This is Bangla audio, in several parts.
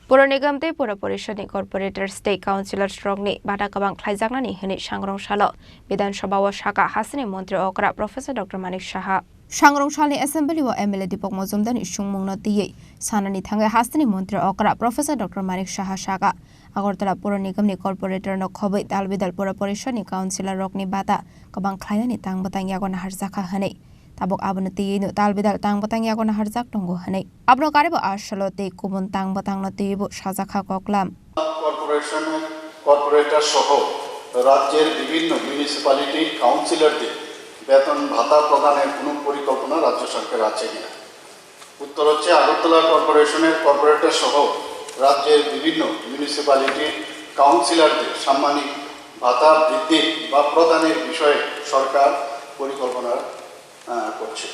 PurNigam te Pura Parishad Corporators State Councilors Rogni BataKwbang Khlaijaknai hini sangrong salo Bidan Sabha o Sakha Hasini Montri Okra Professor Dr. Manik Sakha Sangrong Shalni Assembly o MLA Dipok Mozumdan Ishungmungno tiye Sanani Thanga Hasini Montri Okra Professor Dr. Manik Sakha Agortala PurNigam ni Corporator no Khobai Dalbidal Pura Parishad ni Councilor Rogni BataKwbang Khlainani tang batang yagon harjaka hane Tabok abon ti no talbidal tang batang yagon harjak tongo hane abno karibo ashalote kubun tang batang no tibo সাজাখা koklam corporator সহ রাজ্যের বিভিন্ন মিউনিসিপ্যালিটি কাউন্সিলরদের বেতন ভাতা প্রদানের কোনো পরিকল্পনা রাজ্য সরকার আছে কিনা উত্তর হচ্ছে আগরতলা কর্পোরেশনের কর্পোরেটর সহ রাজ্যের বিভিন্ন মিউনিসিপ্যালিটি কাউন্সিলরদের সাম্মানিক ভাতা বৃদ্ধি বা প্রদানের বিষয়ে সরকার পরিকল্পনা করছে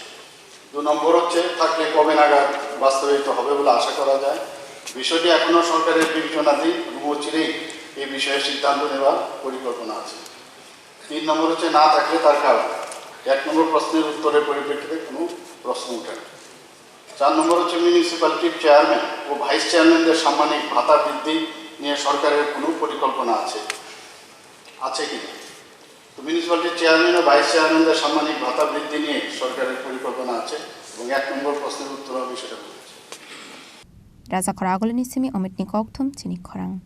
2 নম্বর হচ্ছে থাকলে কবে নাগাদ বাস্তবায়িত হবে বলে আশা করা যায় বিষয়টি এখনো সরকারের বিবেচনাধীন অচিরেই এই বিষয়ে সিদ্ধান্ত নেওয়ার পরিকল্পনা আছে 3 নম্বর হচ্ছে না থাকলে তার কারণ 1 নম্বর প্রশ্নের উত্তরের পরিপ্রেক্ষিতে কোনো প্রশ্ন ওঠে না 4 নম্বর হচ্ছে মিউনিসিপ্যালিটির চেয়ারম্যান ও ভাইস চেয়ারম্যানদের সাম্মানিক ভাতা বৃদ্ধি নিয়ে সরকারের কোনো পরিকল্পনা আছে কিনা তো মিউনিসিপ্যালিটির চেয়ারম্যান ও ভাইস চেয়ারম্যানদের সাম্মানিক ভাতা বৃদ্ধি নিয়ে সরকারের পরিকল্পনা আছে এবং 1 নম্বর প্রশ্নের উত্তর হবে সেটা বলেছে Raza Khorang Nisimi Omitni Koktum Chini Khorang